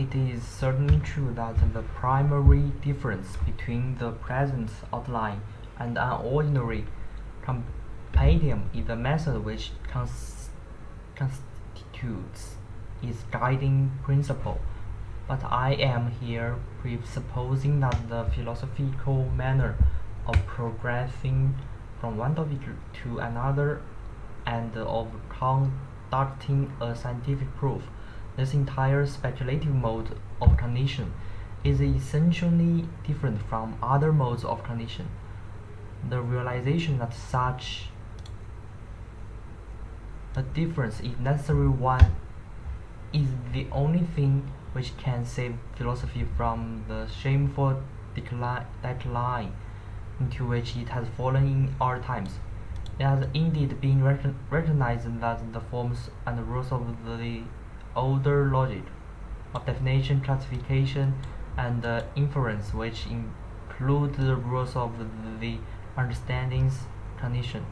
It is certainly true that the primary difference between the present outline and an ordinary compendium is the method which constitutes its guiding principle. But I am here presupposing that the philosophical manner of progressing from one topic to another and of conducting a scientific proof, this entire speculative mode of cognition is essentially different from other modes of cognition. The realization that such a difference is necessary one is the only thing which can save philosophy from the shameful decline into which it has fallen in our times. It has indeed been recognized that the forms and rules of the older logic, of definition, classification, and inference, which include the rules of the understanding's cognition,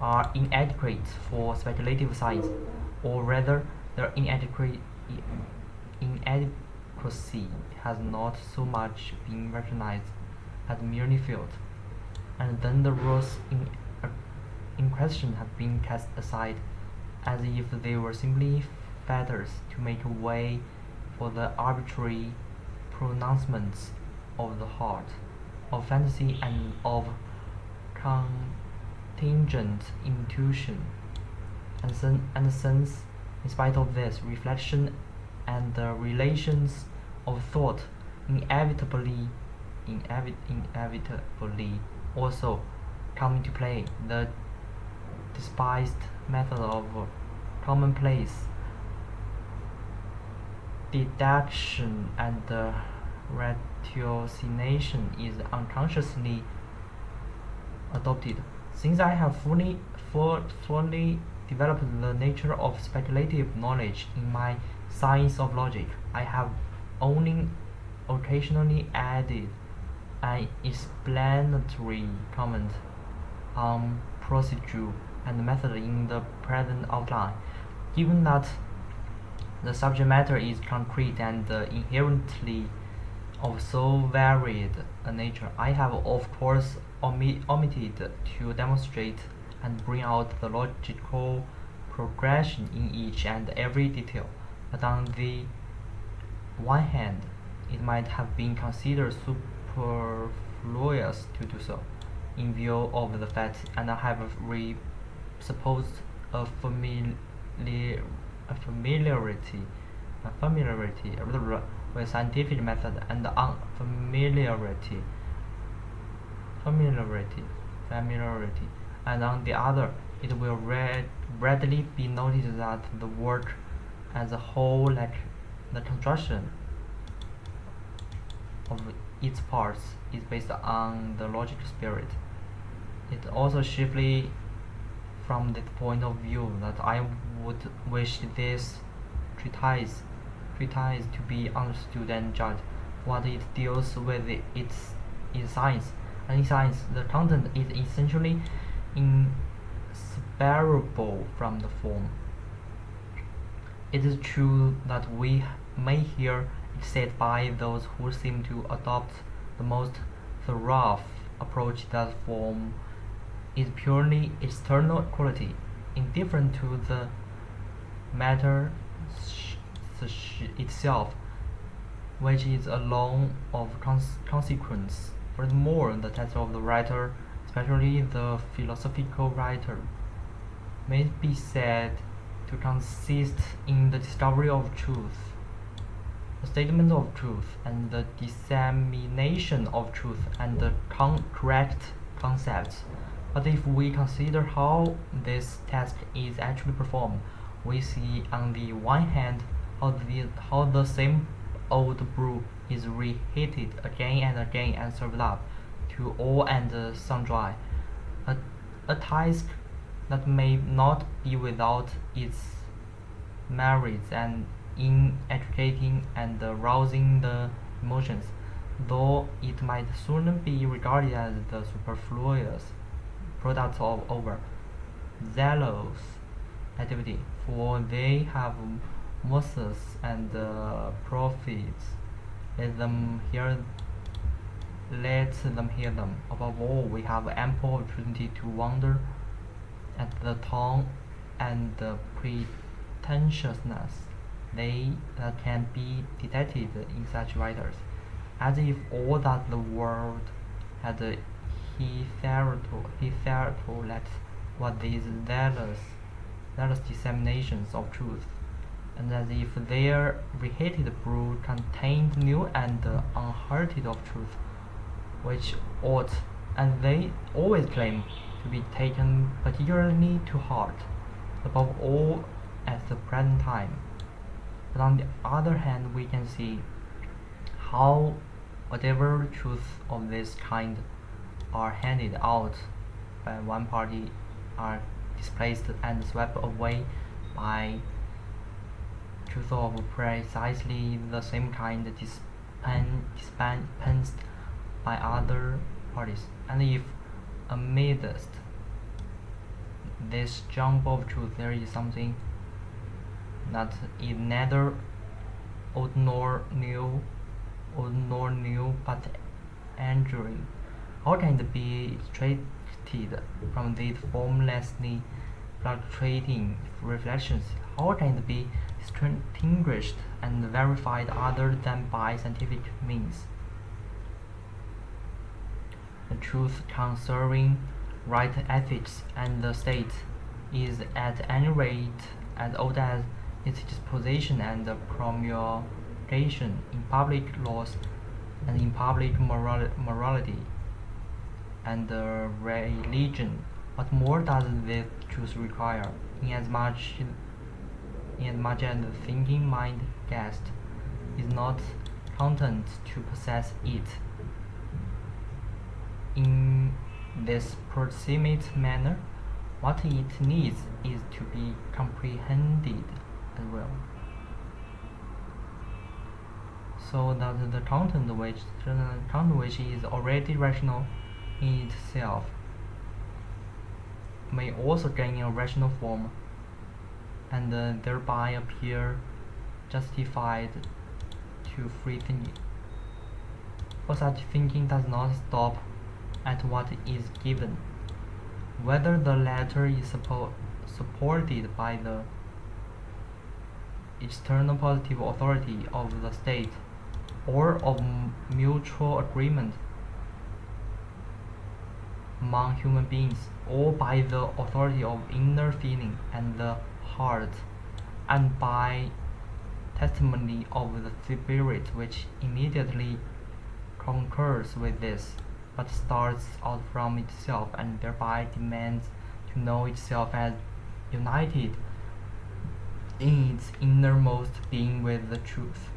are inadequate for speculative science, or rather, their inadequacy has not so much been recognized as merely felt, and then the rules in question have been cast aside as if they were simply fetters to make way for the arbitrary pronouncements of the heart, of fantasy, and of contingent intuition. And since, in spite of this, reflection and the relations of thought inevitably also come into play, the despised method of commonplace deduction and ratiocination is unconsciously adopted. Since I have fully developed the nature of speculative knowledge in my Science of Logic, I have only occasionally added an explanatory comment on procedure and method in the present outline. Given that the subject matter is concrete and inherently of so varied a nature, I have of course omitted to demonstrate and bring out the logical progression in each and every detail. But on the one hand, it might have been considered superfluous to do so, in view of the fact, and I have supposed a familiarity with scientific method and unfamiliarity and on the other, it will readily be noticed that the work as a whole, like the construction of its parts, is based on the logical spirit. It also chiefly from the point of view that I would wish this treatise to be understood and judged. What it deals with is science, and in science the content is essentially inseparable from the form. It is true that we may hear it said by those who seem to adopt the most thorough approach that form is purely external quality, indifferent to the matter itself, which is alone of consequence. Furthermore, the task of the writer, especially the philosophical writer, may be said to consist in the discovery of truth, the statement of truth, and the dissemination of truth and the correct concepts. But if we consider how this task is actually performed, we see on the one hand how the same old brew is reheated again and again and served up to all and sundry, a task that may not be without its merits and in educating and rousing the emotions, though it might soon be regarded as the superfluous product of over zealous activity. for they have Moses and prophets. Let them hear let them hear them. Above all, we have ample opportunity to wonder at the tongue and the pretentiousness that can be detected in such writers, as if all that the world had hitherto let what these zealous disseminations of truth, and as if their reheated brood contained new and unheard of truth, which ought, and they always claim, to be taken particularly to heart, above all at the present time. But on the other hand, we can see how whatever truths of this kind are handed out by one party are displaced and swept away by truth of precisely the same kind dispensed by other parties. And if amidst this jump of truth there is something that is neither old nor new, but enduring, how can it be extracted from these formlessly fluctuating reflections? How can it be distinguished and verified other than by scientific means? The truth concerning right ethics and the state is at any rate as old as its disposition and promulgation in public laws and in public morality and religion. What more does this truth require, inasmuch as the thinking mind guessed is not content to possess it in this proximate manner? What it needs is to be comprehended as well, so that the content which is already rational in itself may also gain a rational form, and thereby appear justified to free thinking. For such thinking does not stop at what is given, whether the latter is supported by the external positive authority of the state or of mutual agreement among human beings, or by the authority of inner feeling and the heart, and by testimony of the spirit which immediately concurs with this, but starts out from itself and thereby demands to know itself as united in its innermost being with the truth.